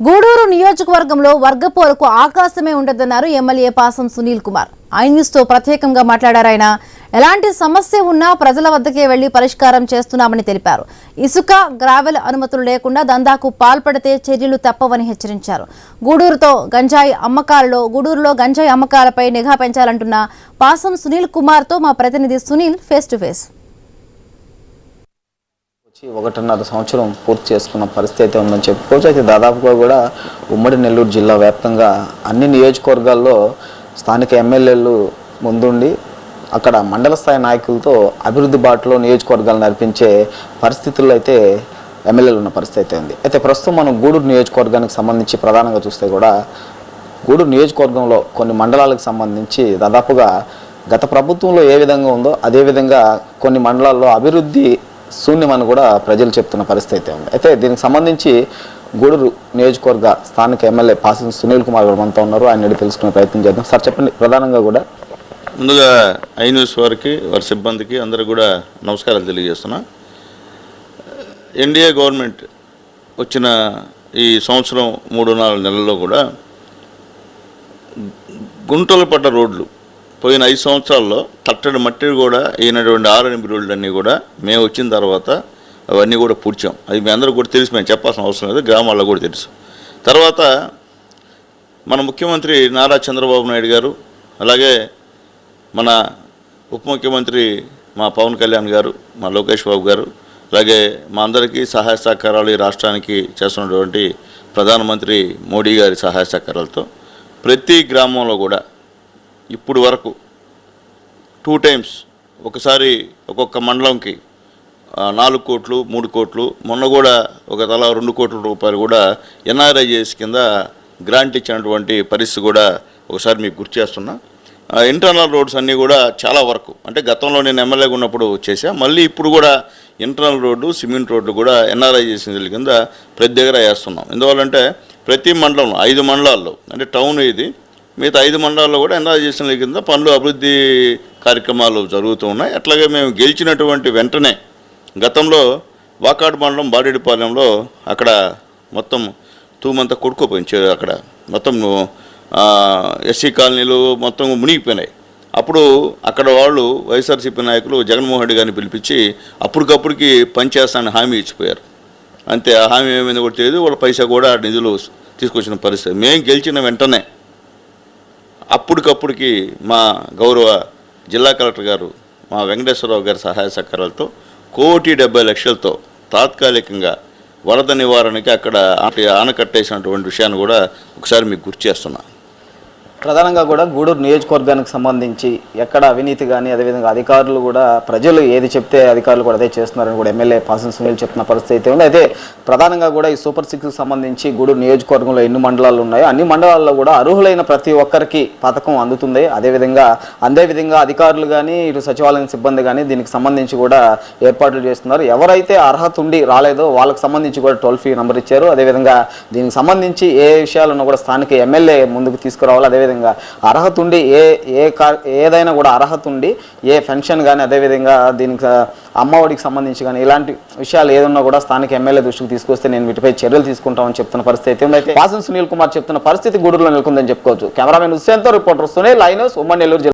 గూడూరు నియోజకవర్గంలో వర్గపోరుకు ఆకాశమే ఉండదన్నారు ఎమ్మెల్యే పాసం సునీల్ కుమార్. ఐన్యూస్ తో ప్రత్యేకంగా మాట్లాడారు ఆయన. ఎలాంటి సమస్య ఉన్నా ప్రజల వద్దకే వెళ్లి పరిష్కారం చేస్తున్నామని తెలిపారు. ఇసుక గ్రావెల్ అనుమతులు లేకుండా దందాకు పాల్పడితే చర్యలు తప్పవని హెచ్చరించారు. గూడూరులో గంజాయి అమ్మకాలపై నిఘా పెంచాలంటున్న పాసం సునీల్ కుమార్ తో మా ప్రతినిధి సునీల్ ఫేస్ టు ఫేస్. 1.5 సంవత్సరం పూర్తి చేసుకున్న పరిస్థితి అయితే ఉందని చెప్పుకోవచ్చు. అయితే దాదాపుగా కూడా ఉమ్మడి నెల్లూరు జిల్లా వ్యాప్తంగా అన్ని నియోజకవర్గాల్లో స్థానిక ఎమ్మెల్యేలు ముందుండి అక్కడ మండల స్థాయి నాయకులతో అభివృద్ధి బాటలో నియోజకవర్గాలు నడిపించే పరిస్థితుల్లో అయితే ఎమ్మెల్యేలు ఉన్న పరిస్థితి అయితే ఉంది. అయితే ప్రస్తుతం మనం గూడూరు నియోజకవర్గానికి సంబంధించి ప్రధానంగా చూస్తే కూడా గూడూరు నియోజకవర్గంలో కొన్ని మండలాలకు సంబంధించి దాదాపుగా గత ప్రభుత్వంలో ఏ విధంగా ఉందో అదేవిధంగా కొన్ని మండలాల్లో అభివృద్ధి శూన్యమని కూడా ప్రజలు చెప్తున్న పరిస్థితి అయితే ఉంది. అయితే దీనికి సంబంధించి గూడూరు నియోజకవర్గ స్థానిక ఎమ్మెల్యే పాసం సునీల్ కుమార్ గారు మనతో ఉన్నారు. ఆయన అడిగి తెలుసుకునే ప్రయత్నం చేద్దాం. సార్ చెప్పండి, ప్రధానంగా కూడా ముందుగా ఐన్యూస్ వారికి వారి సిబ్బందికి అందరూ కూడా నమస్కారాలు తెలియజేస్తున్నా. ఎన్డీఏ గవర్నమెంట్ వచ్చిన ఈ సంవత్సరం 3-4 నెలల్లో కూడా గుంటలు పడ్డ రోడ్లు పోయిన 5 సంవత్సరాల్లో తట్టడి మట్టి కూడా అయినటువంటి 6-8 రోడ్లన్నీ కూడా మేము వచ్చిన తర్వాత అవన్నీ కూడా పూడ్చాం. అది మీ అందరూ కూడా తెలుసు, మేము చెప్పాల్సిన అవసరం లేదు, గ్రామాల్లో కూడా తెలుసు. తర్వాత మన ముఖ్యమంత్రి నారా చంద్రబాబు నాయుడు గారు, అలాగే మన ఉప ముఖ్యమంత్రి మా పవన్ కళ్యాణ్ గారు, మా లోకేష్ బాబు గారు, అలాగే మా అందరికీ సహాయ సహకారాలు ఈ రాష్ట్రానికి చేస్తున్నటువంటి ప్రధానమంత్రి మోడీ గారి సహాయ సహకారాలతో ప్రతి గ్రామంలో కూడా ఇప్పుడు వరకు 2 టైమ్స్ ఒకసారి ఒక్కొక్క మండలంకి 4 కోట్లు 3 కోట్లు, మొన్న కూడా ఒక తలా 2 కోట్ల రూపాయలు కూడా ఎన్ఆర్ఐజేఎస్ కింద గ్రాంట్ ఇచ్చినటువంటి పరిస్థితి కూడా ఒకసారి మీకు గుర్తు చేస్తున్నా. ఇంటర్నల్ రోడ్స్ అన్నీ కూడా చాలా వరకు అంటే గతంలో నేను ఎమ్మెల్యేగా ఉన్నప్పుడు చేశా, మళ్ళీ ఇప్పుడు కూడా ఇంటర్నల్ రోడ్డు సిమెంట్ రోడ్లు కూడా ఎన్ఆర్ఐజేఎస్ కింద ప్రతి దగ్గర వేస్తున్నాం. ఎందువల్లంటే ప్రతి మండలంలో 5 మండలాల్లో అంటే టౌన్ ఇది, మిగతా 5 మండలాల్లో కూడా ఎన్ఆర్ఐజేషన్ కింద పనులు అభివృద్ధి కార్యక్రమాలు జరుగుతూ ఉన్నాయి. అట్లాగే మేము గెలిచినటువంటి వెంటనే గతంలో వాకాడు మండలం బాడేడిపాలెంలో అక్కడ మొత్తం తూమంతా కొట్టుకుపోయింది, అక్కడ మొత్తం ఎస్సీ కాలనీలు మొత్తం మునిగిపోయినాయి. అప్పుడు అక్కడ వాళ్ళు వైఎస్ఆర్సీపీ నాయకులు జగన్మోహన్ రెడ్డి గారిని పిలిపించి అప్పటికప్పటికి పనిచేస్తానని హామీ ఇచ్చిపోయారు. అంతే, ఆ హామీ ఏమైంది కూడా తెలియదు, వాళ్ళ పైసా కూడా నిధులు తీసుకొచ్చిన పరిస్థితి. మేము గెలిచిన వెంటనే అప్పటికప్పటికి మా గౌరవ జిల్లా కలెక్టర్ గారు మా వెంకటేశ్వరరావు గారి సహాయ సహకారాలతో 1,70,00,000తో తాత్కాలికంగా వరద నివారణకి అక్కడ ఆనకట్టేసినటువంటి విషయాన్ని కూడా ఒకసారి మీకు గుర్తు చేస్తున్నా. ప్రధానంగా కూడా గూడూరు నియోజకవర్గానికి సంబంధించి ఎక్కడ అవినీతి కానీ అదేవిధంగా అధికారులు కూడా ప్రజలు ఏది చెప్తే అధికారులు కూడా అదే చేస్తున్నారని కూడా ఎమ్మెల్యే పాసం సునీల్ చెప్తున్న పరిస్థితి అయితే ఉంది. అయితే ప్రధానంగా కూడా ఈ సూపర్ 6కి సంబంధించి గూడూరు నియోజకవర్గంలో ఎన్ని మండలాలు ఉన్నాయో అన్ని మండలాల్లో కూడా అర్హులైన ప్రతి ఒక్కరికి పథకం అందుతుంది. అదేవిధంగా అధికారులు కానీ ఇటు సచివాలయం సిబ్బంది కానీ దీనికి సంబంధించి కూడా ఏర్పాట్లు చేస్తున్నారు. ఎవరైతే అర్హత ఉండి రాలేదో వాళ్ళకి సంబంధించి కూడా టోల్ ఫ్రీ నెంబర్ ఇచ్చారు. అదేవిధంగా దీనికి సంబంధించి ఏ విషయాలను కూడా స్థానిక ఎమ్మెల్యే ముందుకు తీసుకురావాలి. అదేవిధంగా అర్హత ఉండి ఏదైనా కూడా అర్హత ఉండి ఏ పెన్షన్ కానీ అదేవిధంగా దీనికి అమ్మఒడికి సంబంధించి కానీ ఇలాంటి విషయాలు ఏదన్నా కూడా స్థానిక ఎమ్మెల్యే దృష్టికి తీసుకొస్తే నేను వీటిపై చర్యలు తీసుకుంటామని చెప్తున్న పరిస్థితి ఉంది. అయితే పాసం సునీల్ కుమార్ చెప్తున్న పరిస్థితి గూడూరులో నెలకొందని చెప్పుకోవచ్చు. కెమెరామెన్ హుస్సేన్తో రిపోర్టర్ సునీల్, ఐన్యూస్, ఉమ్మడి నెల్లూరు జిల్లా.